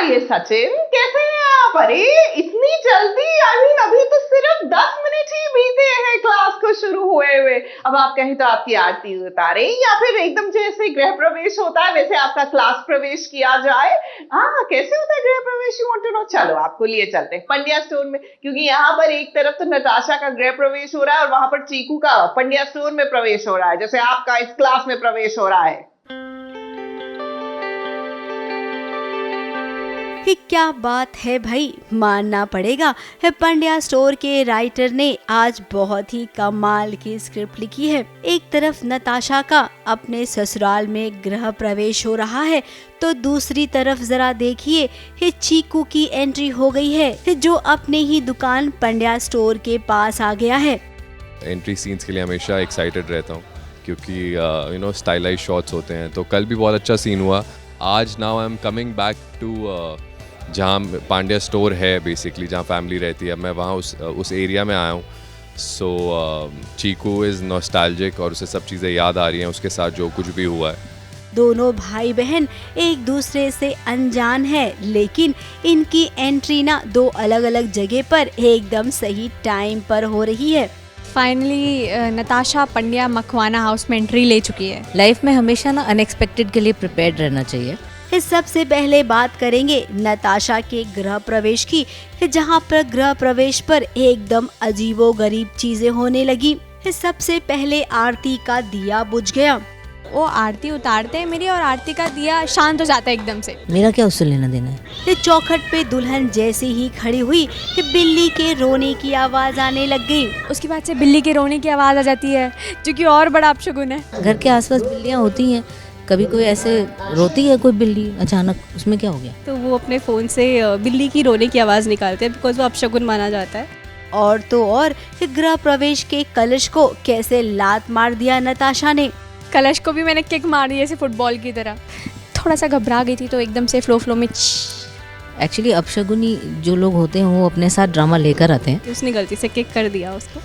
ये सचिन, कैसे हैं आप? अरे इतनी जल्दी, अभी तो सिर्फ 10 मिनट ही बीते हैं क्लास को शुरू हुए हुए। अब आप कहें तो आपकी आरती उतारे या फिर एकदम जैसे गृह प्रवेश होता है वैसे आपका क्लास प्रवेश किया जाए। हाँ, कैसे होता है गृह प्रवेश? You want to know? चलो आपको लिए चलते हैं पंड्या स्टोर में, क्योंकि यहाँ पर एक तरफ तो नताशा का गृह प्रवेश हो रहा है और वहां पर चीकू का पंड्या स्टोर में प्रवेश हो रहा है, जैसे आपका इस क्लास में प्रवेश हो रहा है। कि क्या बात है भाई, मानना पड़ेगा है पंड्या स्टोर के राइटर ने आज बहुत ही कमाल की स्क्रिप्ट लिखी है। एक तरफ नताशा का अपने ससुराल में गृह प्रवेश हो रहा है तो दूसरी तरफ जरा देखिए ये चीकू की एंट्री हो गई है जो अपने ही दुकान पंड्या स्टोर के पास आ गया है। एंट्री सीन्स के लिए हमेशा एक्साइटेड रहता हूँ क्योंकि स्टाइलाइज शॉट्स होते हैं। तो कल भी बहुत अच्छा सीन हुआ। आज now I am coming back to जहाँ पांड्या स्टोर है बेसिकली, जहाँ फैमिली रहती है। मैं वहाँ उस एरिया में आया हूँ। सो चीकू इज़ नॉस्टैल्जिक और उसे सब चीज़ें याद आ रही हैं उसके साथ जो कुछ भी हुआ है। दोनों भाई बहन एक दूसरे से अनजान है, लेकिन इनकी एंट्री ना दो अलग अलग जगह पर एकदम सही टाइम पर हो रही है। फाइनली नताशा पंड्या मखवाना हाउस में एंट्री ले चुकी है। लाइफ में हमेशा ना अनएक्सपेक्टेड के लिए प्रिपेयर्ड रहना चाहिए। इस सबसे पहले बात करेंगे नताशा के गृह प्रवेश की, जहां पर गृह प्रवेश पर एकदम अजीबोगरीब चीजें होने लगी। सबसे पहले आरती का दिया बुझ गया। वो आरती उतारते हैं मेरी और आरती का दिया शांत हो जाता है एकदम से। मेरा क्या उससे लेना देना है। चौखट पे दुल्हन जैसे ही खड़ी हुई बिल्ली के रोने की आवाज आने लग गई। उसके बाद से बिल्ली के रोने की आवाज आ जाती है जो कि और बड़ा अपशगुन है। घर के आसपास बिल्लियाँ होती हैं, कभी कोई ऐसे रोती है कोई बिल्ली अचानक, उसमें क्या हो गया? तो वो अपने फ़ोन से बिल्ली की रोने की आवाज़ निकालते हैं बिकॉज वो अपशगुन माना जाता है। और तो और गृह प्रवेश के कलश को कैसे लात मार दिया नताशा ने। कलश को भी मैंने किक मार दी जैसे फुटबॉल की तरह। थोड़ा सा घबरा गई थी तो एकदम से फ्लो में एक्चुअली अपशगुनी जो लोग होते हैं वो अपने साथ ड्रामा लेकर आते हैं। उसने गलती से किक कर दिया उसको।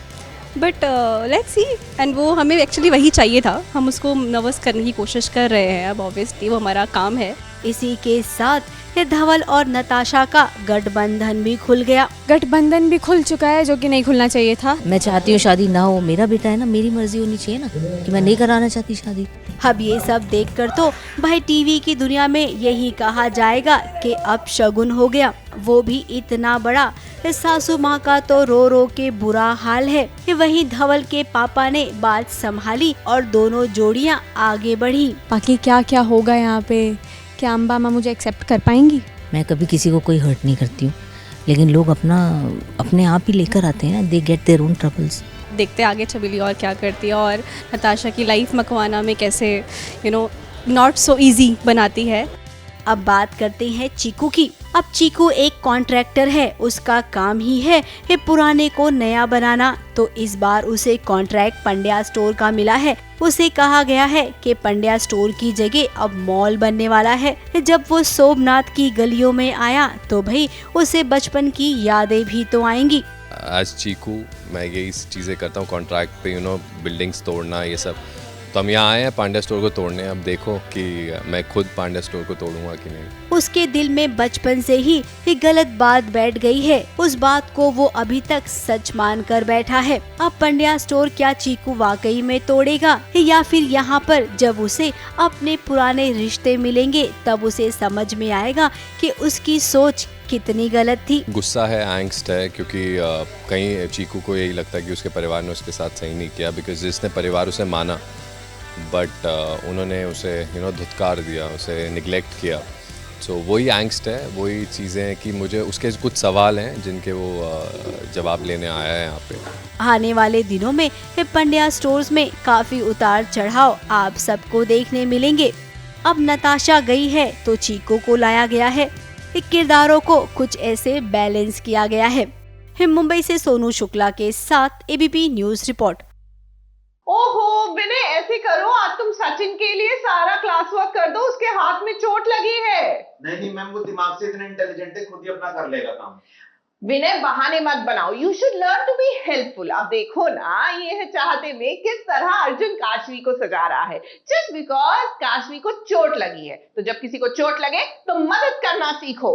बट लेट्स सी, एंड वो हमें एक्चुअली वही चाहिए था। हम उसको नर्वस करने की कोशिश कर रहे हैं, अब ऑब्वियसली वो हमारा काम है। इसी के साथ धवल और नताशा का गठबंधन भी खुल गया। गठबंधन भी खुल चुका है जो कि नहीं खुलना चाहिए था। मैं चाहती हूँ शादी ना हो, मेरा बेटा है ना, मेरी मर्जी होनी चाहिए ना कि मैं नहीं कराना चाहती शादी। अब ये सब देखकर तो भाई टीवी की दुनिया में यही कहा जाएगा कि अब शगुन हो गया, वो भी इतना बड़ा। सासू माँ का तो रो रो के बुरा हाल है। वहीं धवल के पापा ने बात संभाली और दोनों जोड़ियाँ आगे बढ़ी। बाकी क्या क्या होगा यहाँ पे, क्या अम्बा माँ मुझे एक्सेप्ट कर पाएंगी? मैं कभी किसी को कोई हर्ट नहीं करती हूँ, लेकिन लोग अपने आप ही लेकर आते हैं ना, they get their own troubles. देखते आगे छबीली और क्या करती है और नताशा की लाइफ मकवाना में कैसे नॉट सो इजी बनाती है। अब बात करते हैं चीकू की। अब चीकू एक कॉन्ट्रैक्टर है, उसका काम ही है पुराने को नया बनाना। तो इस बार उसे कॉन्ट्रैक्ट पंड्या स्टोर का मिला है। उसे कहा गया है कि पंड्या स्टोर की जगह अब मॉल बनने वाला है। जब वो सोमनाथ की गलियों में आया तो भाई उसे बचपन की यादें भी तो आएंगी। एज चीकू मैं यही चीज़ें करता हूँ कॉन्ट्रैक्ट पे, बिल्डिंग्स तोड़ना ये सब। तो हम यहाँ आए हैं पांड्या स्टोर को तोड़ने। अब देखो कि मैं खुद पांड्या स्टोर को तोड़ूंगा कि नहीं। उसके दिल में बचपन से ही एक गलत बात बैठ गई है। उस बात को वो अभी तक सच मान कर बैठा है। अब पंड्या स्टोर क्या चीकू वाकई में तोड़ेगा या फिर यहाँ पर जब उसे अपने पुराने रिश्ते मिलेंगे तब उसे समझ में आएगा कि उसकी सोच कितनी गलत थी। गुस्सा है, एंग्स्ट है, क्योंकि कहीं चीकू को यही लगता है कि उसके परिवार ने उसके साथ सही नहीं किया, बिकॉज जिसने परिवार उसे माना बट उन्होंने उसे धुतकार दिया, उसे निगलेक्ट किया। सो वही एंग्स्ट है, वही चीज़ें कि मुझे उसके कुछ सवाल हैं जिनके वो जवाब लेने आया है यहाँ पे। आने वाले दिनों में पंड्या स्टोर्स में काफी उतार चढ़ाव आप सबको देखने मिलेंगे। अब नताशा गई है तो चीकू को लाया गया है। किरदारों को कुछ ऐसे बैलेंस किया गया है। मुंबई से सोनू शुक्ला के साथ एबीपी न्यूज रिपोर्ट। ओहो विनय, ऐसे करो, आज तुम सचिन के लिए सारा क्लास वर्क कर दो, उसके हाथ में चोट लगी है। नहीं मैम, वो दिमाग से इतना इंटेलिजेंट है, खुद ही अपना कर लेगा काम। विनय बहाने मत बनाओ, you should learn to be helpful. अब देखो ना, ये है चाहते में किस तरह अर्जुन काशवी को सजा रहा है, जस्ट बिकॉज काशवी को चोट लगी है। तो जब किसी को चोट लगे तो मदद करना सीखो।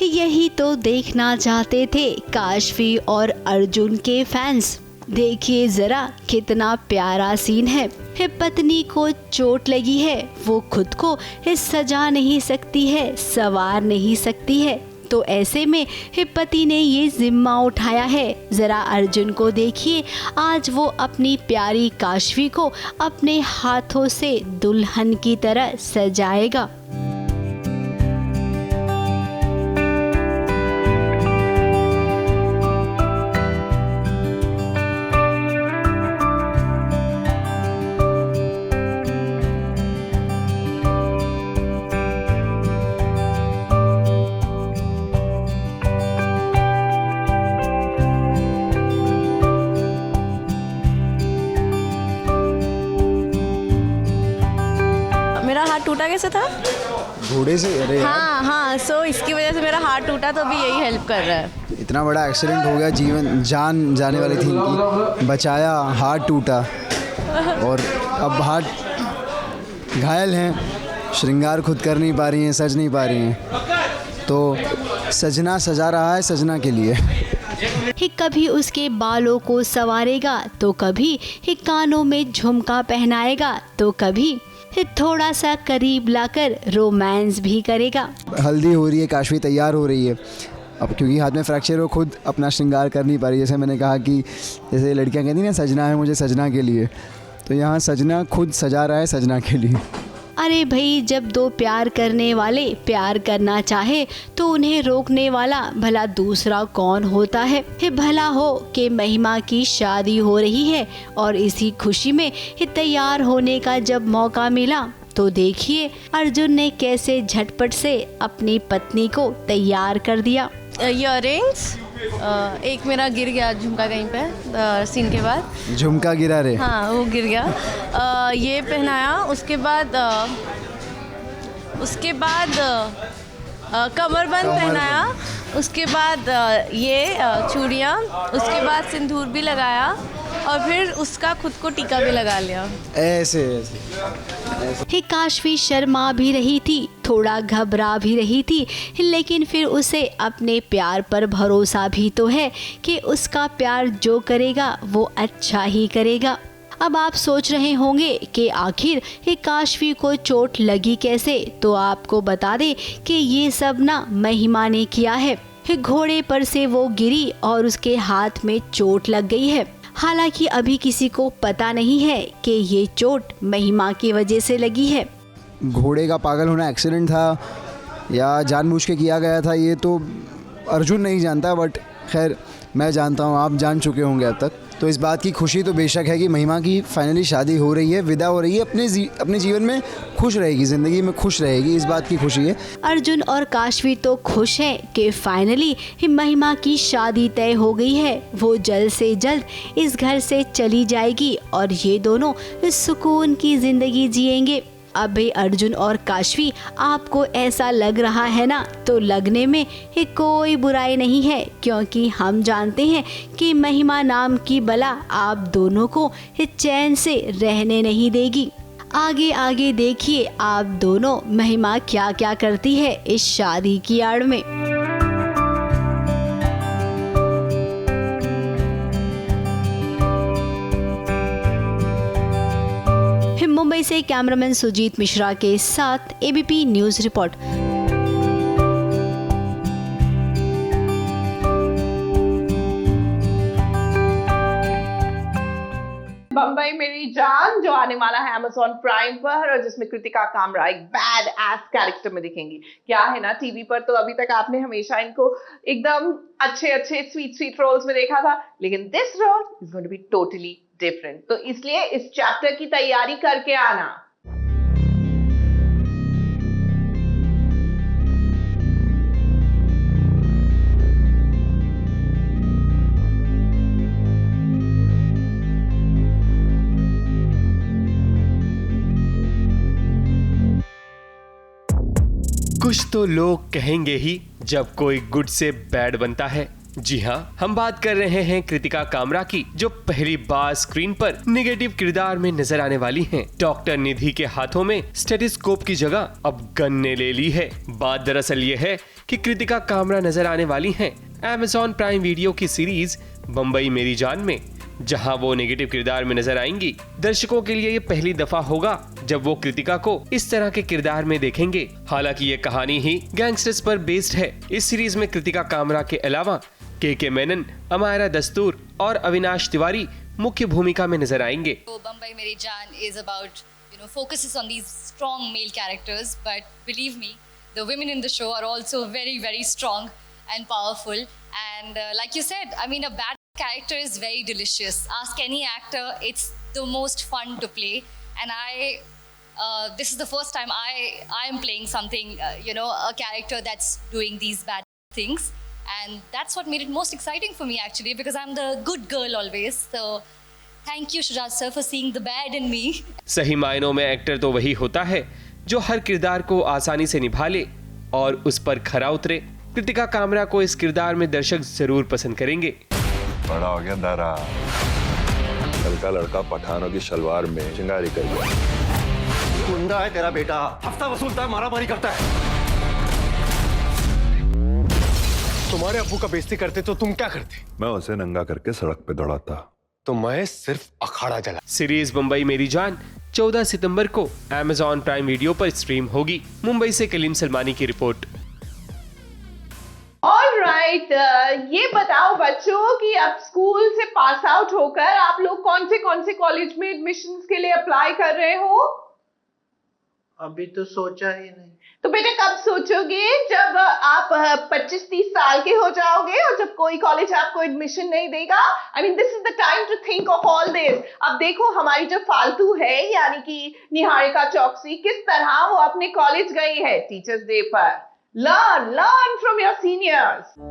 यही तो देखना चाहते थे काशवी और अर्जुन के फैंस। देखिए जरा कितना प्यारा सीन है। पत्नी को चोट लगी है, वो खुद को सजा नहीं सकती है, संवार नहीं सकती है, तो ऐसे में पति ने ये जिम्मा उठाया है। जरा अर्जुन को देखिए, आज वो अपनी प्यारी काशवी को अपने हाथों से दुल्हन की तरह सजाएगा। मेरा हाथ टूटा कैसे था? घोड़े से। अरे यार, हाँ, सो इसकी वजह से मेरा हाथ टूटा, तो भी यही हेल्प कर रहा है। इतना बड़ा एक्सीडेंट हो गया, जान जाने वाली थी इनकी, बचाया, हाथ टूटा और अब हाथ घायल हैं, श्रृंगार खुद कर नहीं पा रही हैं, सज नहीं पा रही हैं, तो सजना सजा रहा है सजना के लिए। कभी उसके बालों को संवारेगा, तो कभी कानों में झुमका पहनाएगा, तो कभी थोड़ा सा करीब लाकर रोमांस भी करेगा। हल्दी हो रही है, काशवी तैयार हो रही है, अब क्योंकि हाथ में फ्रैक्चर हो, खुद अपना श्रृंगार कर नहीं पा रही। जैसे मैंने कहा कि जैसे लड़कियां कहती हैं ना, सजना है मुझे सजना के लिए, तो यहाँ सजना खुद सजा रहा है सजना के लिए। अरे भाई, जब दो प्यार करने वाले प्यार करना चाहे तो उन्हें रोकने वाला भला दूसरा कौन होता है। भला हो कि महिमा की शादी हो रही है और इसी खुशी में तैयार होने का जब मौका मिला तो देखिए अर्जुन ने कैसे झटपट से अपनी पत्नी को तैयार कर दिया। इयररिंग्स, एक मेरा गिर गया झुमका कहीं पे सीन के बाद। झुमका गिरा रे? हाँ, वो गिर गया। ये पहनाया, उसके बाद कमरबंद पहनाया, उसके बाद ये चूड़ियाँ, उसके बाद सिंदूर भी लगाया और फिर उसका खुद को टीका भी लगा लिया। ऐसे काशवी शर्मा भी रही थी, थोड़ा घबरा भी रही थी, लेकिन फिर उसे अपने प्यार पर भरोसा भी तो है कि उसका प्यार जो करेगा वो अच्छा ही करेगा। अब आप सोच रहे होंगे कि आखिर काशवी को चोट लगी कैसे, तो आपको बता दें कि ये सब ना महिमा ने किया है। घोड़े पर से वो गिरी और उसके हाथ में चोट लग गई है। हालांकि अभी किसी को पता नहीं है कि ये चोट महिमा की वजह से लगी है। घोड़े का पागल होना एक्सीडेंट था या जानबूझ के किया गया था, ये तो अर्जुन नहीं जानता, बट खैर मैं जानता हूँ, आप जान चुके होंगे अब तक। तो इस बात की खुशी तो बेशक है कि महिमा की फाइनली शादी हो रही है, विदा हो रही है, अपने जीवन में खुश रहेगी, ज़िंदगी में खुश रहेगी, इस बात की खुशी है। अर्जुन और काशवी तो खुश हैं कि फाइनली महिमा की शादी तय हो गई है। वो जल्द से जल्द इस घर से चली जाएगी और ये दोनों सुकून की ज़िंदगी जिएंगे। अब भाई अर्जुन और काशवी आपको ऐसा लग रहा है ना, तो लगने में कोई बुराई नहीं है, क्योंकि हम जानते हैं कि महिमा नाम की बला आप दोनों को चैन से रहने नहीं देगी। आगे आगे देखिए आप दोनों महिमा क्या क्या करती है इस शादी की आड़ में। मुंबई से कैमरामैन सुजीत मिश्रा के साथ एबीपी न्यूज़ रिपोर्ट। वाला है Amazon प्राइम पर, और जिसमें कृतिका कामरा एक बैड एस कैरेक्टर में दिखेंगी। क्या है ना, टीवी पर तो अभी तक आपने हमेशा इनको एकदम अच्छे अच्छे स्वीट स्वीट रोल्स में देखा था, लेकिन this role is going to be totally different. तो इसलिए इस चैप्टर की तैयारी करके आना। कुछ तो लोग कहेंगे ही जब कोई गुड से बैड बनता है। जी हाँ, हम बात कर रहे हैं कृतिका कामरा की, जो पहली बार स्क्रीन पर नेगेटिव किरदार में नजर आने वाली हैं। डॉक्टर निधि के हाथों में स्टेथोस्कोप की जगह अब गन ने ले ली है। बात दरअसल ये है कि कृतिका कामरा नजर आने वाली हैं Amazon प्राइम वीडियो की सीरीज बम्बई मेरी जान में, जहां वो नेगेटिव किरदार में नजर आएंगी। दर्शकों के लिए ये पहली दफा होगा जब वो कृतिका को इस तरह के किरदार में देखेंगे। हालांकि ये कहानी ही गैंगस्टर्स पर बेस्ड है। इस सीरीज में कृतिका कामरा के अलावा के मेनन, अमायरा दस्तूर और अविनाश तिवारी मुख्य भूमिका में नजर आएंगे। बम्बई मेरी जान is about, focuses on these strong male characters, but believe me, the women in the show are also very, very strong and powerful. And like you said, I mean, a bad character is very delicious. Ask any actor, it's the most fun to play. And this is the first time I am playing something, a character that's doing these bad things. And that's what made it most exciting for me actually, because I'm the good girl always. So thank you Shujat sir for seeing the bad in me. सही मायनों में actor तो वही होता है जो हर किरदार को आसानी से निभा ले और उस पर खरा उतरे। कृतिका कामरा को इस किरदार में दर्शक जरूर पसंद करेंगे। बड़ा हो गया दारा, कल का लड़का पठानों की शलवार में चिंगारी कर गया। गुंडा है तेरा बेटा, हफ्ता वसूलता है, मारामारी करता है। तुम्हारे अब्बू का बेइज्जती करते तो तुम क्या करते? मैं उसे नंगा करके सड़क पे दौड़ाता। तो मैं सिर्फ अखाड़ा जला। सीरीज बम्बई मेरी जान 14 सितंबर को Amazon प्राइम वीडियो पर स्ट्रीम होगी। मुंबई से कलीम सलमानी की रिपोर्ट। ऑलराइट, ये बताओ बच्चों कि अब स्कूल से पास आउट होकर आप लोग कौन से कॉलेज में एडमिशंस के लिए अप्लाई कर रहे हो? अभी तो सोचा ही नहीं। तो बेटा कब सोचोगे? जब आप 25-30 साल के हो जाओगे और जब कोई कॉलेज आपको एडमिशन नहीं देगा। I mean this is the time to think of all this. अब देखो हमारी जो फालतू है यानी कि निहारिका चौकसी, किस तरह वो अपने कॉलेज गई है टीचर्स डे पर। Learn from your seniors.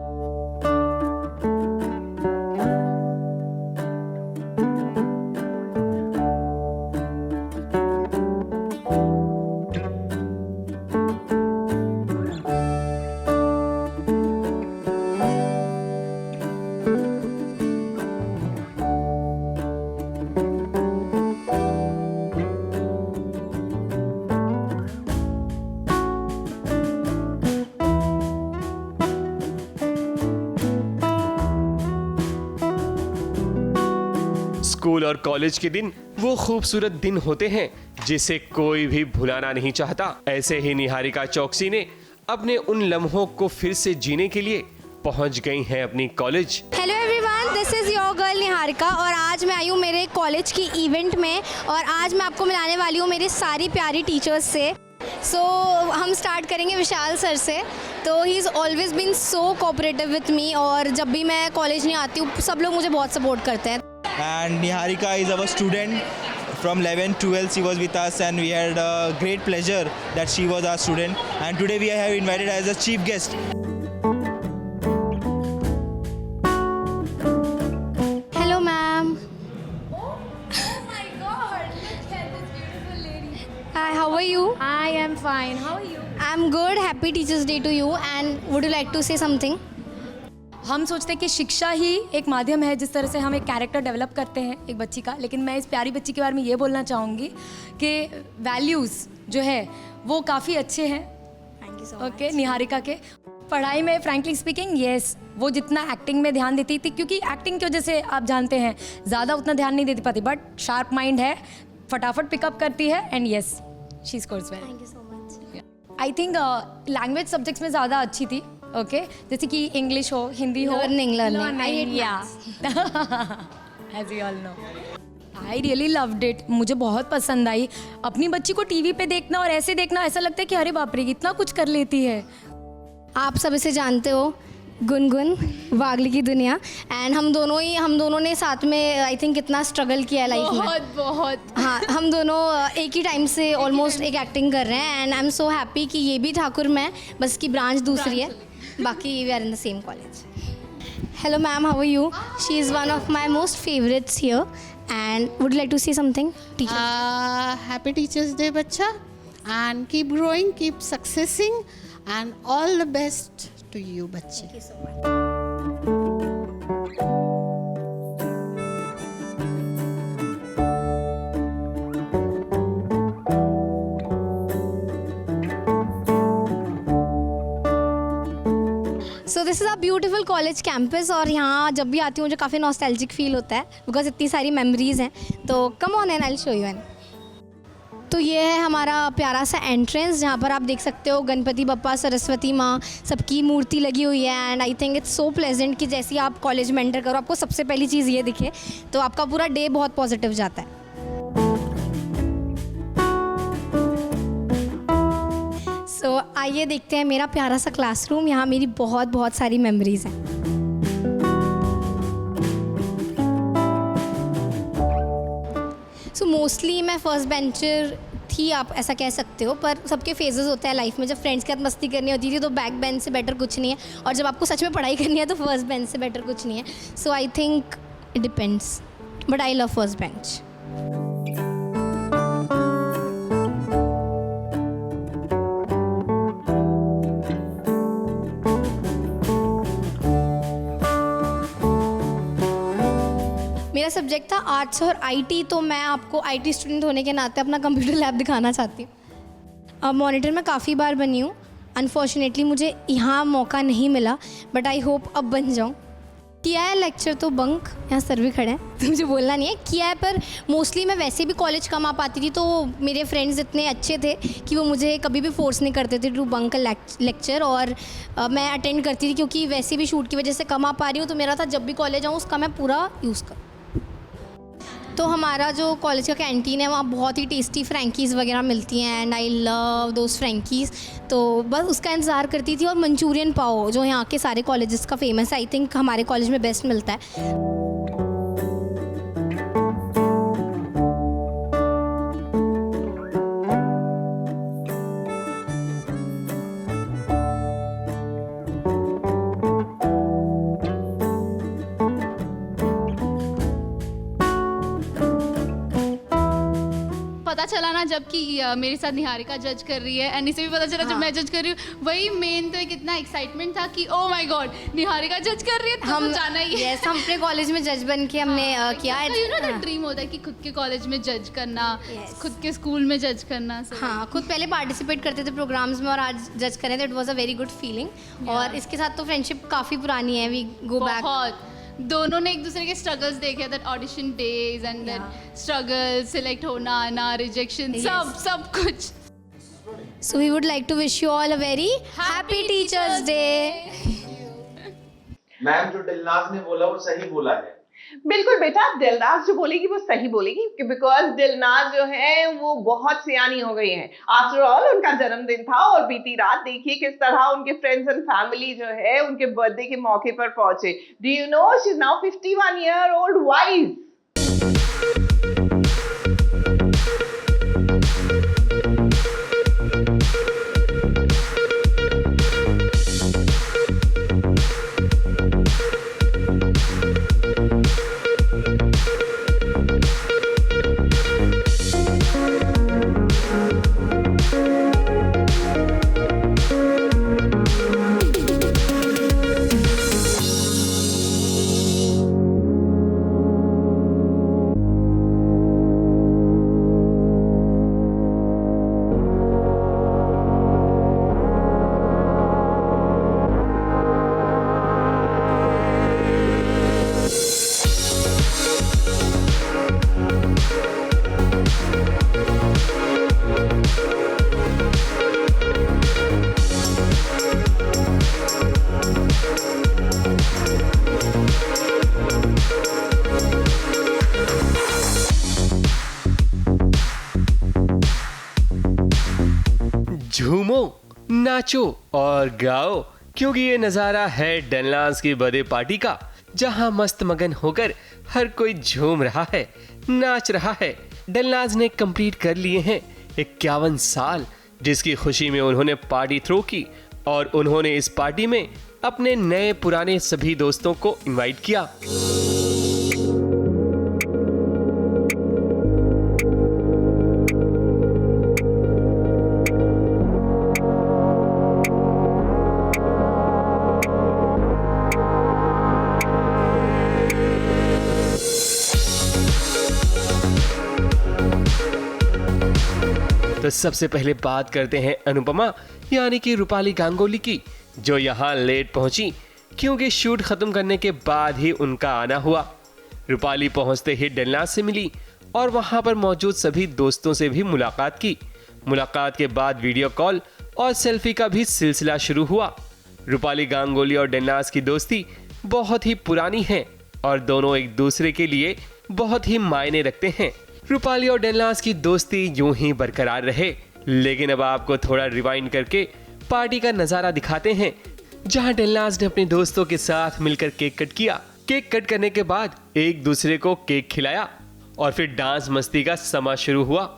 School और कॉलेज के दिन वो खूबसूरत दिन होते हैं जिसे कोई भी भुलाना नहीं चाहता। ऐसे ही निहारिका चौकसी ने अपने उन लम्हों को फिर से जीने के लिए पहुंच गई हैं अपनी college. Hello everyone, this is your girl Niharika और आज मैं आई हूँ मेरे कॉलेज की इवेंट में और आज मैं आपको मिलाने वाली हूँ मेरी सारी प्यारी टीचर्स से। हम स्टार्ट करेंगे विशाल सर से। तो he is always been so cooperative with me और जब भी मैं कॉलेज नहीं आती हूँ सब लोग मुझे बहुत सपोर्ट करते हैं। And Niharika is our student from 11th 12th. She was with us and we had a great pleasure that she was our student, and today we have invited her as a chief guest. Hello ma'am. Oh my god, look at this beautiful lady. Hi, how are you? I am fine. How are you? I'm good. Happy Teachers Day to you, and would you like to say something? हम सोचते हैं कि शिक्षा ही एक माध्यम है जिस तरह से हम एक कैरेक्टर डेवलप करते हैं एक बच्ची का, लेकिन मैं इस प्यारी बच्ची के बारे में ये बोलना चाहूँगी कि वैल्यूज़ जो है वो काफ़ी अच्छे हैं। Thank you so much. Okay, Niharika के पढ़ाई में फ्रैंकली स्पीकिंग येस, वो जितना एक्टिंग में ध्यान देती थी, क्योंकि एक्टिंग की वजह से आप जानते हैं ज़्यादा उतना ध्यान नहीं देती पाती, बट शार्प माइंड है, फटाफट पिकअप करती है and yes she scores well. Thank you so much. I think language subjects में ज़्यादा अच्छी थी। ओके, जैसे कि इंग्लिश हो, हिंदी हो। लर्निंग या as you all know. I really loved it, मुझे बहुत पसंद आई। अपनी बच्ची को टीवी पे देखना और ऐसे देखना, ऐसा लगता है कि अरे बाप रे इतना कुछ कर लेती है। आप सब इसे जानते हो, गुनगुन, वागली की दुनिया। एंड हम दोनों ने साथ में आई थिंक कितना स्ट्रगल किया है लाइफ में। बहुत हाँ, हम दोनों एक ही टाइम से ऑलमोस्ट एक एक्टिंग कर रहे हैं। And I am so happy कि ये भी ठाकुर में, बस की ब्रांच दूसरी है, बाकी we are in the same college. Hello ma'am, how are you? She is one of my most favourites here and would like to say something. Happy Teachers Day, bacha, and keep growing, keep successing, and all the best to you, bache. Thank you so much. So this is a beautiful college campus और यहाँ जब भी आती हूँ मुझे काफ़ी nostalgic feel होता है बिकॉज इतनी सारी मेमोरीज़ हैं। तो come on and I will show you an. तो ये है हमारा प्यारा सा एंट्रेंस जहाँ पर आप देख सकते हो गणपति बप्पा, सरस्वती माँ, सबकी मूर्ति लगी हुई है। And I think it's so pleasant कि जैसे ही आप कॉलेज में एंटर करो आपको सबसे पहली चीज़ ये दिखे तो आपका पूरा डे बहुत पॉजिटिव जाता है। सो आइए देखते हैं मेरा प्यारा सा क्लासरूम। यहाँ मेरी बहुत सारी मेमोरीज़ हैं। सो मोस्टली मैं फर्स्ट बेंचर थी, आप ऐसा कह सकते हो, पर सबके फेजेस होते हैं लाइफ में। जब फ्रेंड्स के साथ मस्ती करनी होती थी तो बैक बेंच से बेटर कुछ नहीं है, और जब आपको सच में पढ़ाई करनी है तो फर्स्ट बेंच से बेटर कुछ नहीं है। So I think it depends, but I love first bench. मेरा सब्जेक्ट था आर्ट्स और आईटी, तो मैं आपको आईटी स्टूडेंट होने के नाते अपना कंप्यूटर लैब दिखाना चाहती हूँ। अब मॉनिटर में काफ़ी बार बनी हूँ, अनफॉर्चुनेटली मुझे यहाँ मौका नहीं मिला, बट आई होप अब बन जाऊँ। किया है लेक्चर तो बंक, यहाँ सर भी खड़े हैं तो मुझे बोलना नहीं है, किया है, पर मोस्टली मैं वैसे भी कॉलेज कम आ पाती थी तो मेरे फ्रेंड्स इतने अच्छे थे कि वो मुझे कभी भी फोर्स नहीं करते थे टू बंक लेक्चर, और मैं अटेंड करती थी क्योंकि वैसे भी शूट की वजह से कम आ पा रही हूँ। तो मेरा था जब भी कॉलेज आऊँ उसका मैं पूरा यूज़ करूँ। तो हमारा जो कॉलेज का कैंटीन है वहाँ बहुत ही टेस्टी फ्रैंकीज़ वगैरह मिलती हैं एंड आई लव दोज फ्रैंकीज़। तो बस उसका इंतज़ार करती थी। और मंचूरियन पाव जो यहाँ के सारे कॉलेजेस का फेमस है, आई थिंक हमारे कॉलेज में बेस्ट मिलता है। पता चला ना जब कि मेरे साथ निहारिका जज कर रही है, एंड इसे भी पता चला जब मैं जज कर रही हूँ। वही मेन तो एक इतना एक्साइटमेंट था कि ओ माय गॉड निहारिका जज कर रही है, तो हम जाना ही है। हम अपने कॉलेज में जज बन के हमने किया है। यू नो ड्रीम होता है कि खुद के कॉलेज में जज करना, खुद के स्कूल में जज करना। हाँ, खुद पहले पार्टिसिपेट करते थे प्रोग्राम्स में और आज जज करें तो it was a very good feeling. और इसके साथ तो फ्रेंडशिप काफ़ी पुरानी है, वी गो बैक। बहुत दोनों ने एक दूसरे के स्ट्रगल्स देखे, that audition days and then struggle, select होना, आना, रिजेक्शन, सब कुछ। So we would like to wish you all a very happy Teachers Day. Ma'am जो दिलनाज ने बोला वो सही बोला है। बिल्कुल बेटा, दिलनाज जो बोलेगी वो सही बोलेगी, बिकॉज दिलनाज जो है वो बहुत सियानी हो गई हैं। आफ्टर ऑल उनका जन्मदिन था और बीती रात देखिए किस तरह उनके फ्रेंड्स एंड फैमिली जो है उनके बर्थडे के मौके पर पहुंचे। Do you know she is now 51-year-old wife. झूमो, नाचो और गाओ, क्योंकि ये नजारा है डलनाज की बर्थडे पार्टी का, जहां मस्त मगन होकर हर कोई झूम रहा है, नाच रहा है। डलनाज ने कंप्लीट कर लिए हैं 51 साल, जिसकी खुशी में उन्होंने पार्टी थ्रो की और उन्होंने इस पार्टी में अपने नए पुराने सभी दोस्तों को इनवाइट किया। तो सबसे पहले बात करते हैं अनुपमा यानी कि रूपाली गांगुली की, जो यहाँ लेट पहुंची क्योंकि शूट खत्म करने के बाद ही उनका आना हुआ। रूपाली पहुंचते ही डलनाज से मिली और वहां पर मौजूद सभी दोस्तों से भी मुलाकात की। मुलाकात के बाद वीडियो कॉल और सेल्फी का भी सिलसिला शुरू हुआ। रूपाली गांगुली और डलनाज की दोस्ती बहुत ही पुरानी है और दोनों एक दूसरे के लिए बहुत ही मायने रखते हैं। रूपाली और डलनाज की दोस्ती यूं ही बरकरार रहे, लेकिन अब आपको थोड़ा रिवाइंड करके पार्टी का नजारा दिखाते हैं, जहां डलनाज ने अपने दोस्तों के साथ मिलकर केक कट किया। केक कट करने के बाद एक दूसरे को केक खिलाया और फिर डांस मस्ती का समा शुरू हुआ।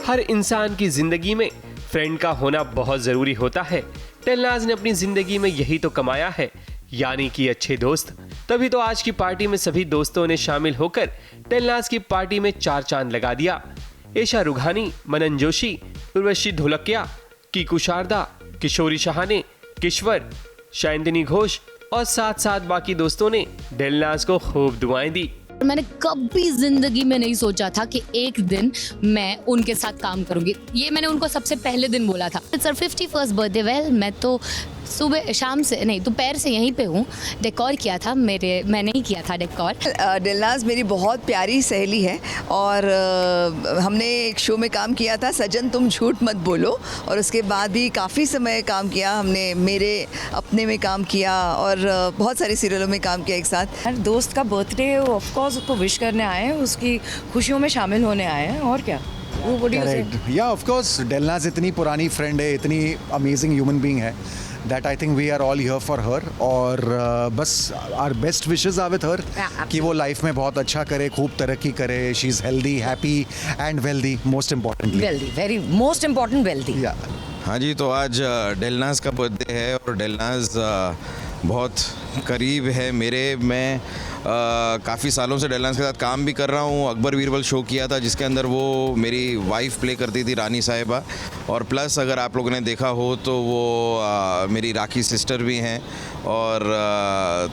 हर इंसान की जिंदगी में फ्रेंड का होना बहुत जरूरी होता है। डलनाज ने अपनी जिंदगी में यही तो कमाया है, यानी कि अच्छे दोस्त। तभी तो आज की पार्टी में सभी दोस्तों ने शामिल होकर डलनाज की पार्टी में 4 चांद लगा दिया। एशा रुघानी, मनन जोशी, उर्वशी ढोलकिया, कीकू शारदा, किशोरी शहाने, किश्वर, शायंतिनी घोष और साथ साथ बाकी दोस्तों ने डलनाज को खूब दुआएं दी। मैंने कभी जिंदगी में नहीं सोचा था कि एक दिन मैं उनके साथ काम करूंगी। ये मैंने उनको सबसे पहले दिन बोला था। सर 51st बर्थडे, वेल मैं तो सुबह शाम से नहीं दोपहर से यहीं पे हूँ। डेकोर किया था मैंने ही किया था डेकोर। डलनाज मेरी बहुत प्यारी सहेली है और हमने एक शो में काम किया था, सजन तुम झूठ मत बोलो, और उसके बाद भी काफ़ी समय काम किया हमने। मेरे अपने में काम किया और बहुत सारे सीरियलों में काम किया एक साथ। हर दोस्त का बर्थडे ऑफ कोर्स उसको विश करने आए हैं, उसकी खुशियों में शामिल होने आए हैं, और क्या। या ऑफ कोर्स डलनाज इतनी पुरानी फ्रेंड है, इतनी अमेजिंग ह्यूमन बीइंग है, that I think we are all here for her. और बस our best wishes are with her कि वो लाइफ में बहुत अच्छा करे, खूब तरक्की करे। She is healthy, happy and wealthy, most importantly wealthy, very most important wealthy. हाँ जी, तो आज डलनाज का बर्थडे है और डलनाज बहुत करीब है मेरे। मैं काफ़ी सालों से डलनाज के साथ काम भी कर रहा हूँ। अकबर बीरबल शो किया था जिसके अंदर वो मेरी वाइफ प्ले करती थी, रानी साहिबा, और प्लस अगर आप लोगों ने देखा हो तो वो मेरी राखी सिस्टर भी हैं। और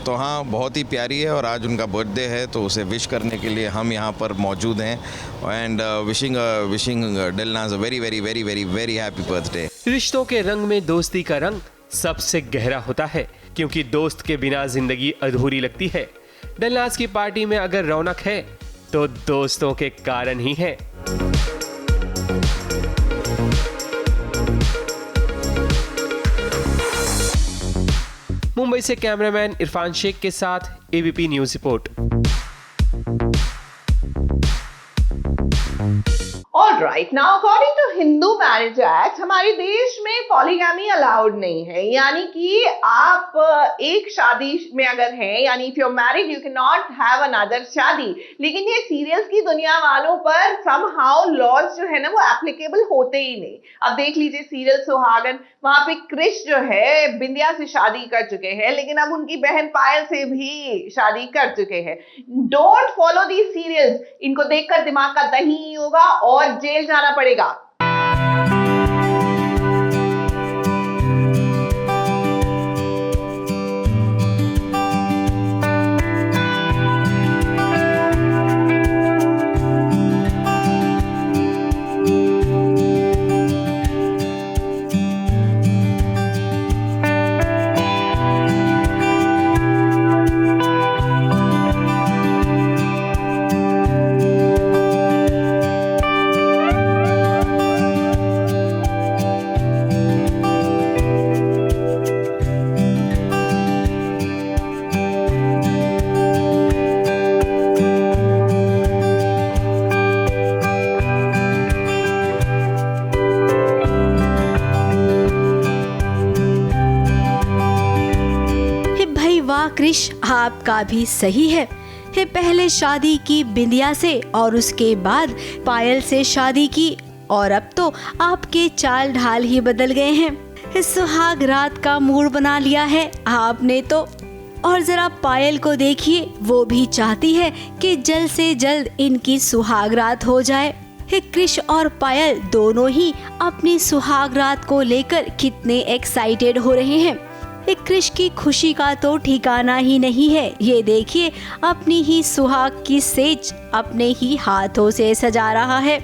तो हाँ, बहुत ही प्यारी है और आज उनका बर्थडे है, तो उसे विश करने के लिए हम यहाँ पर मौजूद हैं। And wishing Dilnaz a very very very very very happy birthday. रिश्तों के रंग में दोस्ती का रंग सबसे गहरा होता है, क्योंकि दोस्त के बिना जिंदगी अधूरी लगती है। डलनाज की पार्टी में अगर रौनक है तो दोस्तों के कारण ही है। मुंबई से कैमरामैन इरफान शेख के साथ ABP news report. Alright, now according to Hindu Marriage Act, हमारे देश में पॉलीगैमी अलाउड नहीं है। यानी कि आप एक शादी में अगर हैं, यानी if you are married you can not have another शादी। लेकिन ये सीरियल्स की दुनिया वालों पर समहाउ लॉज जो है ना वो एप्लीकेबल होते ही नहीं। अब देख लीजिए सीरियल सुहागन, वहां पे क्रिश जो है बिंदिया से शादी कर चुके हैं, लेकिन अब उनकी बहन पायल से भी शादी कर चुके हैं। डोंट फॉलो दीज सीरियल्स, इनको देखकर दिमाग का दही होगा और जेल जाना पड़ेगा। क्रिश, आपका भी सही है। पहले शादी की बिंदिया से और उसके बाद पायल से शादी की, और अब तो आपके चाल ढाल ही बदल गए हैं। सुहाग रात का मूड बना लिया है आपने तो। और जरा पायल को देखिए, वो भी चाहती है कि जल्द से जल्द इनकी सुहाग रात हो जाए। क्रिश और पायल दोनों ही अपनी सुहाग रात को लेकर कितने एक्साइटेड हो रहे हैं। क्रिश की खुशी का तो ठिकाना ही नहीं है। ये देखिए, अपनी ही सुहाग की सेज अपने ही हाथों से सजा रहा है।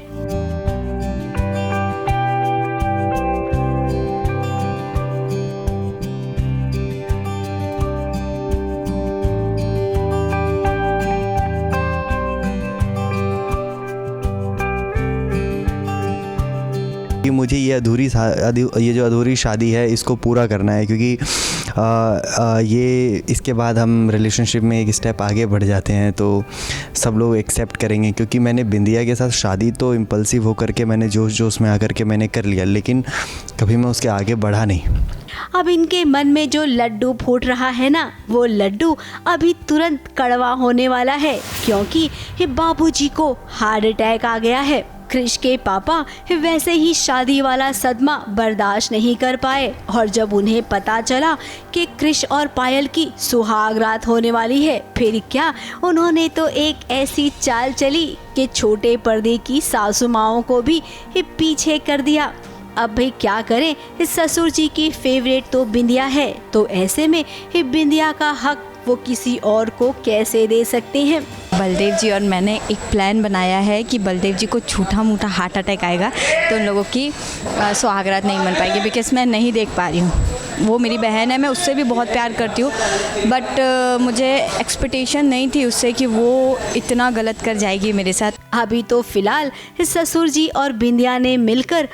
कि मुझे ये जो अधूरी शादी है इसको पूरा करना है, क्योंकि ये इसके बाद हम रिलेशनशिप में एक स्टेप आगे बढ़ जाते हैं तो सब लोग एक्सेप्ट करेंगे। क्योंकि मैंने बिंदिया के साथ शादी तो इम्पल्सिव होकर के मैंने जोश में आकर के मैंने कर लिया, लेकिन कभी मैं उसके आगे बढ़ा नहीं। अब इनके मन में जो लड्डू फूट रहा है ना, वो लड्डू अभी तुरंत कड़वा होने वाला है, क्योंकि बाबूजी को हार्ट अटैक आ गया है। क्रिश के पापा वैसे ही शादी वाला सदमा बर्दाश्त नहीं कर पाए, और जब उन्हें पता चला कि क्रिश और पायल की सुहाग रात होने वाली है, फिर क्या, उन्होंने तो एक ऐसी चाल चली कि छोटे पर्दे की सासू माओं को भी पीछे कर दिया। अब भाई क्या करें, ससुर जी की फेवरेट तो बिंदिया है, तो ऐसे में बिंदिया का हक वो किसी और को कैसे दे सकते हैं। बलदेव जी और मैंने एक प्लान बनाया है कि बलदेव जी को छोटा मोटा हार्ट अटैक आएगा तो उन लोगों की सुहागरात नहीं बन पाएगी, बिकॉज मैं नहीं देख पा रही हूँ। वो मेरी बहन है, मैं उससे भी बहुत प्यार करती हूँ, बट मुझे एक्सपेक्टेशन नहीं थी उससे कि वो इतना गलत कर जाएगी मेरे साथ। अभी तो फिलहाल ससुर जी और बिंदिया ने मिलकर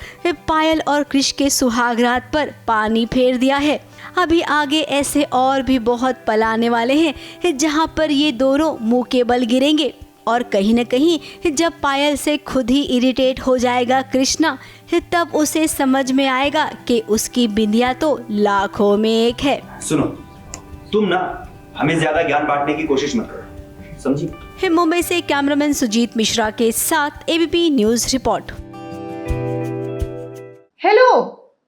पायल और क्रिश के सुहागरात पर पानी फेर दिया है। अभी आगे ऐसे और भी बहुत पल आने वाले हैं जहाँ पर ये दोनों मुंह के बल गिरेंगे, और कहीं न कहीं जब पायल से खुद ही इरिटेट हो जाएगा कृष्णा, तब उसे समझ में आएगा कि उसकी बिंदिया तो लाखों में एक है। सुनो, तुम ना हमें ज्यादा ज्ञान बांटने की कोशिश मत करो, समझी? मुंबई से कैमरामैन सुजीत मिश्रा के साथ ABP news report. Hello,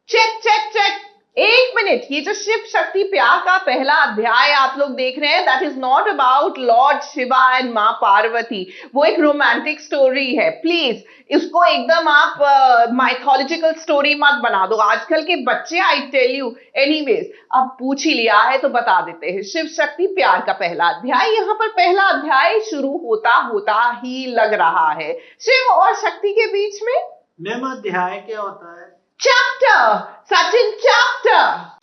check check check, एक मिनट। ये जो शिव शक्ति प्यार का पहला अध्याय आप लोग देख रहे हैं, that is not about Lord Shiva and माँ पार्वती। वो एक रोमांटिक स्टोरी है। प्लीज इसको एकदम आप माइथोलॉजिकल स्टोरी मत बना दो। आजकल के बच्चे, आई टेल यू। एनीवेज, अब पूछ ही लिया है तो बता देते हैं। शिव शक्ति प्यार का पहला अध्याय। यहाँ पर पहला अध्याय शुरू होता ही लग रहा है शिव और शक्ति के बीच में। मैम, अध्याय क्या होता है? Chapter Sachin, chapter.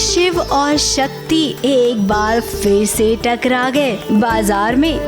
शिव और शक्ति एक बार फिर से टकरा गए बाजार में।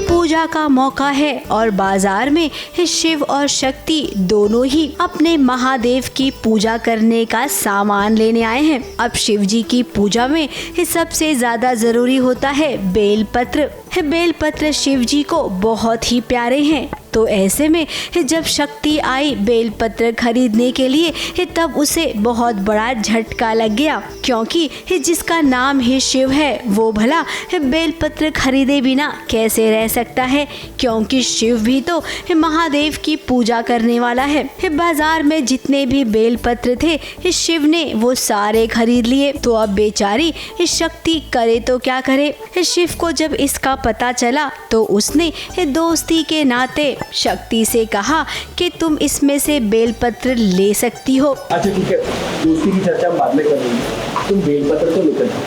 पूजा का मौका है और बाजार में शिव और शक्ति दोनों ही अपने महादेव की पूजा करने का सामान लेने आए हैं। अब शिव जी की पूजा में सबसे ज्यादा जरूरी होता है बेलपत्र। बेलपत्र शिव जी को बहुत ही प्यारे हैं। तो ऐसे में जब शक्ति आई बेलपत्र खरीदने के लिए तब उसे बहुत बड़ा झटका लग गया, क्योंकि जिसका नाम ही शिव है वो भला बेलपत्र खरीदे बिना कैसे रह सकता है, क्योंकि शिव भी तो महादेव की पूजा करने वाला है। बाजार में जितने भी बेलपत्र थे शिव ने वो सारे खरीद लिए। तो अब बेचारी शक्ति करे तो क्या करे। शिव को जब इसका पता चला तो उसने दोस्ती के नाते शक्ति से कहा कि तुम इसमें से बेलपत्र ले सकती हो। अच्छा ठीक है, दोस्ती की चर्चा हम बाद में कर लेंगे, तुम बेलपत्र तो लेकर जाओ।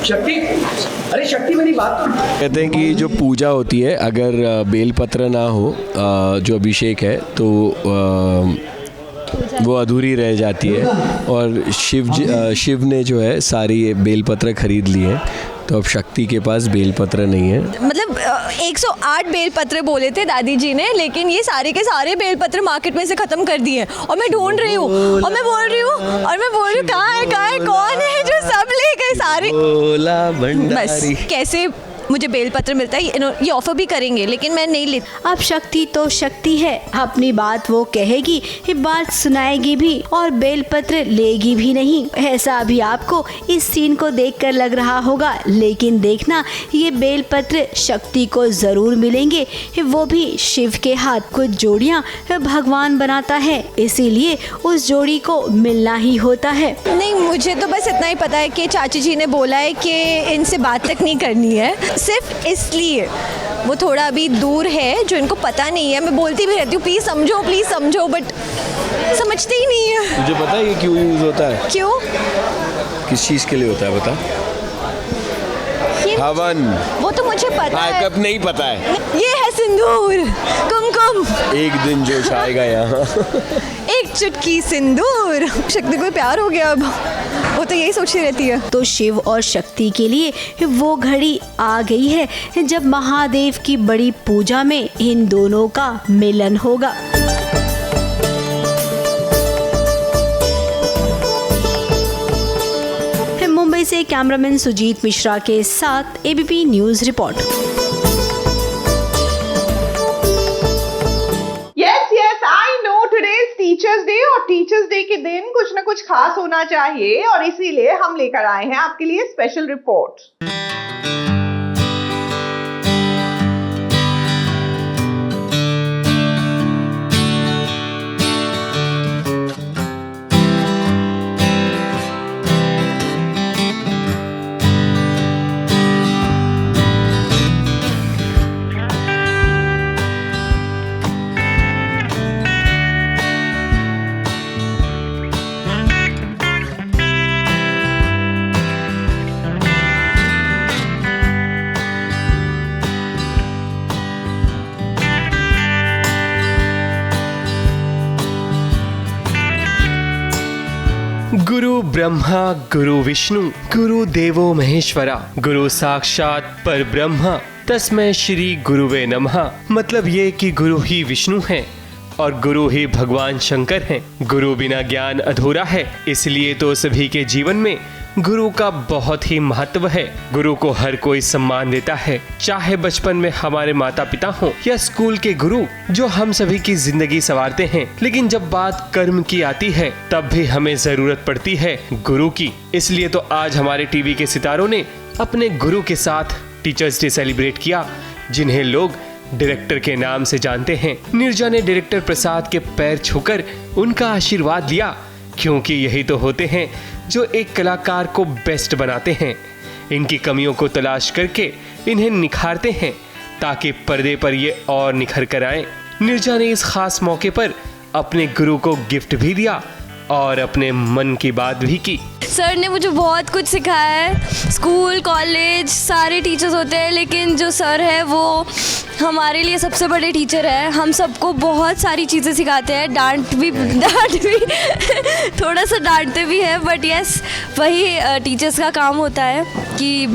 शक्ति, अरे शक्ति मेरी बात तो। कहते हैं कि जो पूजा होती है अगर बेलपत्र ना हो, जो अभिषेक है, तो वो अधूरी रह जाती है। और शिव ने जो है सारी बेलपत्र खरीद ली है, तो अब शक्ति के पास बेलपत्र नहीं है। मतलब 108 बेलपत्र बोले थे दादी जी ने, लेकिन ये सारे के सारे बेलपत्र मार्केट में से खत्म कर दिए और मैं ढूंढ रही हूँ और मैं बोल रही हूँ कहाँ है कौन है जो सब ले गए सारे। बस कैसे मुझे बेलपत्र मिलता है, ये ऑफर भी करेंगे लेकिन मैं नहीं लेती। अब शक्ति तो शक्ति है, अपनी बात वो कहेगी, ये बात सुनाएगी भी और बेलपत्र लेगी भी नहीं। ऐसा अभी आपको इस सीन को देखकर लग रहा होगा, लेकिन देखना ये बेलपत्र शक्ति को जरूर मिलेंगे, वो भी शिव के हाथ। कुछ जोड़ियाँ भगवान बनाता है, इसीलिए उस जोड़ी को मिलना ही होता है। नहीं, मुझे तो बस इतना ही पता है कि चाची जी ने बोला है कि इनसे बात तक नहीं करनी है, सिर्फ इसलिए। वो थोड़ा अभी दूर है जो इनको पता नहीं है। मैं बोलती भी रहती हूँ प्लीज़ समझो, बट समझते ही नहीं है। मुझे पता है ये क्यों यूज़ होता है। क्यों? किस चीज़ के लिए होता है बता। हवन। वो तो मुझे पता है। कब नहीं पता है। ये है सिंदूर, कुमकुम। एक दिन जोश आएगा यहाँ। एक चुटकी सिंदूर। शक्ति को प्यार हो गया अब, वो तो यही सोचती रहती है। तो शिव और शक्ति के लिए वो घड़ी आ गई है जब महादेव की बड़ी पूजा में इन दोनों का मिलन होगा। मुंबई से कैमरामैन सुजीत मिश्रा के साथ ABP news report. Teachers day और टीचर्स डे के दिन कुछ ना कुछ खास होना चाहिए, और इसीलिए हम लेकर आए हैं आपके लिए स्पेशल रिपोर्ट। गुरु ब्रह्मा गुरु विष्णु गुरु देवो महेश्वरा गुरु साक्षात पर ब्रह्मा तस्मै श्री गुरुवे नमः। मतलब ये कि गुरु ही विष्णु हैं और गुरु ही भगवान शंकर हैं। गुरु बिना ज्ञान अधूरा है, इसलिए तो सभी के जीवन में गुरु का बहुत ही महत्व है। गुरु को हर कोई सम्मान देता है, चाहे बचपन में हमारे माता पिता हो या स्कूल के गुरु जो हम सभी की जिंदगी संवारते हैं। लेकिन जब बात कर्म की आती है तब भी हमें जरूरत पड़ती है गुरु की। इसलिए तो आज हमारे टीवी के सितारों ने अपने गुरु के साथ टीचर्स डे सेलिब्रेट किया, जिन्हें लोग डायरेक्टर के नाम से जानते हैं। नीरजा ने डायरेक्टर प्रसाद के पैर छूकर उनका आशीर्वाद लिया, क्योंकि यही तो होते हैं जो एक कलाकार को बेस्ट बनाते हैं। इनकी कमियों को तलाश करके इन्हें निखारते हैं ताकि पर्दे पर ये और निखर कर आए। नीरजा ने इस खास मौके पर अपने गुरु को गिफ्ट भी दिया और अपने मन की बात भी की। सर ने मुझे बहुत कुछ सिखाया है। स्कूल कॉलेज सारे टीचर्स होते हैं, लेकिन जो सर है वो हमारे लिए सबसे बड़े टीचर है। हम सबको बहुत सारी चीज़ें सिखाते हैं, डांट भी थोड़ा सा डांटते भी हैं, बट यस वही टीचर्स का काम होता है कि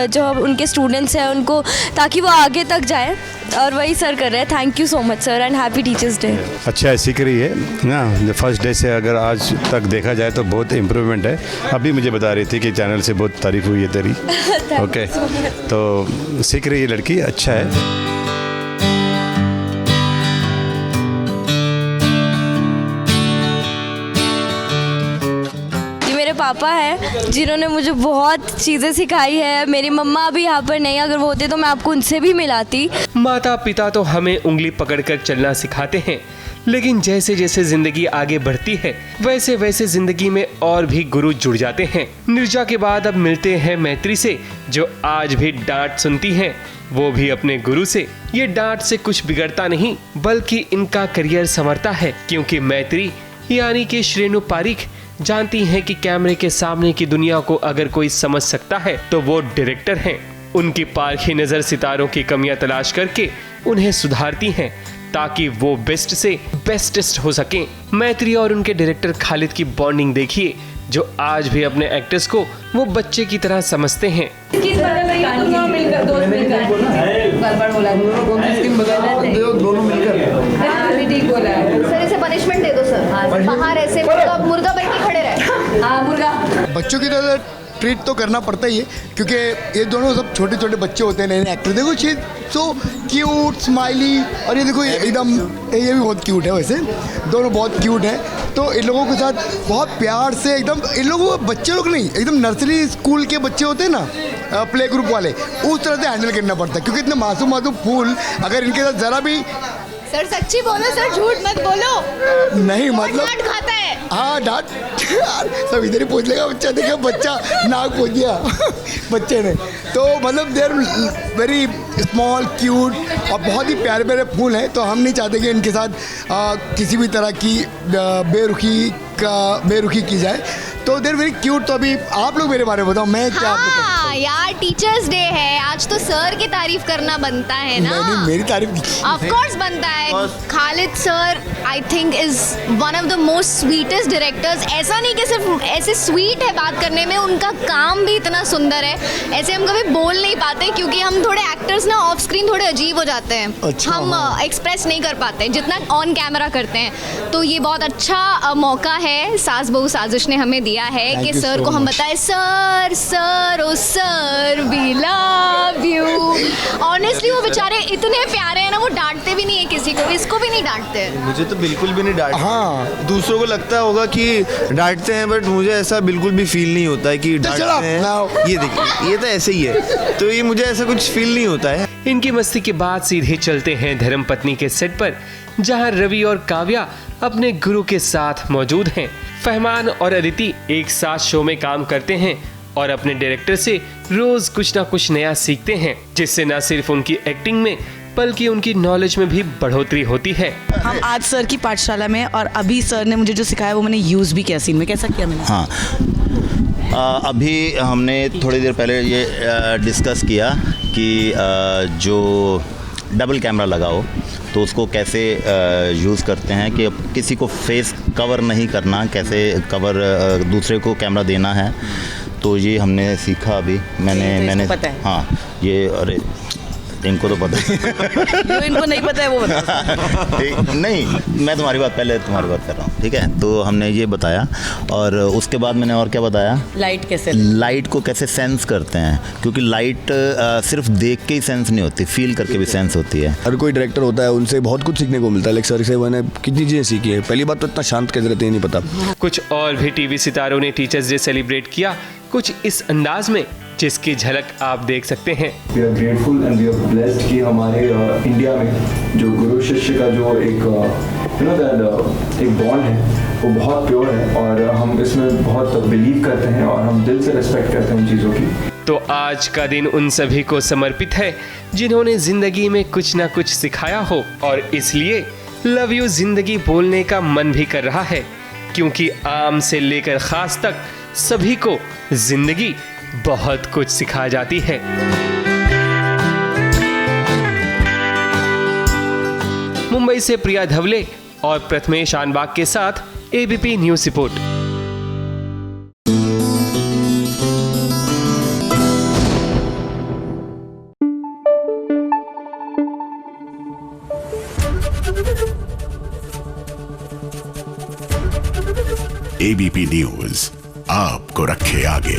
जो उनके स्टूडेंट्स हैं उनको, ताकि वो आगे तक जाए और वही सर कर रहे हैं. Thank you so much sir and happy teachers day. अच्छा है, सीख रही है ना. फर्स्ट डे से अगर आज तक देखा जाए तो बहुत इम्प्रूवमेंट है. अभी मुझे बता रही थी कि चैनल से बहुत तारीफ हुई है तेरी. ओके, तो सीख रही है लड़की, अच्छा है. पापा है जिन्होंने मुझे बहुत चीज़ें सिखाई है. मेरी मम्मा अभी यहाँ पर नहीं, अगर वो होते तो मैं आपको उनसे भी मिलाती. माता पिता तो हमें उंगली पकड़कर चलना सिखाते हैं, लेकिन जैसे जैसे जिंदगी आगे बढ़ती है वैसे वैसे जिंदगी में और भी गुरु जुड़ जाते हैं. निर्जा के बाद अब मिलते हैं मैत्री से, जो आज भी डांट सुनती हैं, वो भी अपने गुरु से. ये डांट से कुछ बिगड़ता नहीं, बल्कि इनका करियर संवरता है, क्योंकि मैत्री यानी कि श्रेणु पारीख जानती हैं कि कैमरे के सामने की दुनिया को अगर कोई समझ सकता है तो वो डायरेक्टर हैं. उनकी पारखी नजर सितारों की कमियां तलाश करके उन्हें सुधारती हैं, ताकि वो बेस्ट से बेस्टेस्ट हो सकें. मैत्री और उनके डायरेक्टर खालिद की बॉन्डिंग देखिए, जो आज भी अपने एक्टर्स को वो बच्चे की तरह समझते हैं. सर इसे पनिशमेंट दे दो सर. बाहर ऐसे मुर्गा बन के खड़े रहे. हाँ मुर्गा. बच्चों की तरह ट्रीट तो करना पड़ता ही है, क्योंकि ये दोनों सब छोटे छोटे बच्चे होते हैं, नए नए एक्टर. देखो शी सो क्यूट स्माइली, और ये देखो एकदम ये भी बहुत क्यूट है. वैसे दोनों बहुत क्यूट हैं, तो इन लोगों के साथ बहुत प्यार से एकदम, इन लोगों बच्चे लोग नहीं, एकदम नर्सरी स्कूल के बच्चे होते हैं ना, प्ले ग्रुप वाले, उस तरह से हैंडल करना पड़ता है. क्योंकि इतने मासूम मासूम फूल अगर इनके साथ ज़रा भी. सर सच्ची बोलो सर, झूठ मत बोलो. नहीं मतलब डांट खाता है. हाँ डांट सब इधर ही पूछ लेगा बच्चा. देखा बच्चा नाक पूछ दिया बच्चे ने. तो मतलब देर वेरी स्मॉल क्यूट और बहुत ही प्यारे प्यारे फूल हैं. तो हम नहीं चाहते कि इनके साथ किसी भी तरह की बेरुखी की जाए. तो देर वेरी क्यूट. तो अभी आप लोग मेरे बारे में बताओ, मैं क्या हाँ यार टीचर्स डे है आज, तो सर की तारीफ करना बनता है ना. नहीं मेरी तारीफ ऑफ कोर्स बनता है. Khalid sir I think is one of the most sweetest directors. ऐसा नहीं कि सिर्फ ऐसे स्वीट है बात करने में, उनका काम भी इतना सुंदर है. ऐसे हम कभी बोल नहीं पाते, क्योंकि हम थोड़े एक्टर्स ना ऑफ स्क्रीन थोड़े अजीब हो जाते हैं. अच्छा, हम एक्सप्रेस नहीं कर पाते जितना ऑन कैमरा करते हैं. तो ये बहुत अच्छा मौका है सास बहू साजिश ने हमें दिया है कि सर को हम बताएं, sir sir oh sir we love you. Honestly वो बेचारे इतने प्यारे हैं ना, वो डांटते भी नहीं है किसी को. इसको भी नहीं डांटते. मुझे तो बिल्कुल भी नहीं डांटते. हाँ दूसरों को लगता होगा कि डांटते हैं, बट मुझे ऐसा बिल्कुल भी फील नहीं होता है कि डांटते हैं. ये देखिए, ये तो ऐसे ही है, तो ये मुझे ऐसा कुछ फील नहीं होता है. इनकी मस्ती के बाद सीधे चलते हैं धर्मपत्नी के सेट पर, जहां रवि और काव्या अपने गुरु के साथ मौजूद हैं. फहमान और अदिति एक साथ शो में काम करते हैं और अपने डायरेक्टर से रोज कुछ ना कुछ नया सीखते हैं, जिससे न सिर्फ उनकी एक्टिंग में बल्कि उनकी नॉलेज में भी बढ़ोतरी होती है. हम आज सर की पाठशाला में, और अभी सर ने मुझे जो सिखाया वो मैंने यूज़ भी किया सीन में. कैसा किया मैंने? हाँ, अभी हमने थोड़ी देर पहले ये डिस्कस किया कि जो डबल कैमरा लगाओ तो उसको कैसे यूज़ करते हैं, कि किसी को फेस कवर नहीं करना, कैसे कवर दूसरे को कैमरा देना है. तो ये हमने सीखा अभी. मैंने पता है. हाँ ये, अरे इनको तो पता है. जो इनको नहीं पता है वो बता. नहीं, मैं तुम्हारी बात कर रहा हूँ, ठीक है. तो हमने ये बताया, और उसके बाद मैंने और क्या बताया, लाइट को कैसे सेंस करते हैं, क्योंकि लाइट सिर्फ देख के ही सेंस नहीं होती, फील करके भी सेंस होती है. हर कोई डायरेक्टर होता है, उनसे बहुत कुछ सीखने को मिलता है. सर से मैंने कितनी चीज़ें सीखी है. पहली बात तो इतना शांत कैसे रहते हैं नहीं पता. कुछ और भी टीवी सितारों ने टीचर्स डे सेलिब्रेट किया, कुछ इस अंदाज में जिसकी झलक आप देख सकते हैं. We are grateful and we are blessed कि हमारे इंडिया में जो गुरु शिष्य का जो एक एक बॉन्ड है वो बहुत प्योर है, और हम इसमें बहुत बिलीव करते हैं और हम दिल से रिस्पेक्ट करते हैं उन चीज़ों की. तो आज का दिन उन सभी को समर्पित है जिन्होंने जिंदगी में कुछ ना कुछ सिखाया हो, और इसलिए लव यू जिंदगी बोलने का मन भी कर रहा है, क्योंकि आम से लेकर खास तक सभी को जिंदगी बहुत कुछ सिखा जाती है. मुंबई से प्रिया धवले और प्रथमेश आनबाग के साथ ABP news report. ABP news आपको रखे आगे।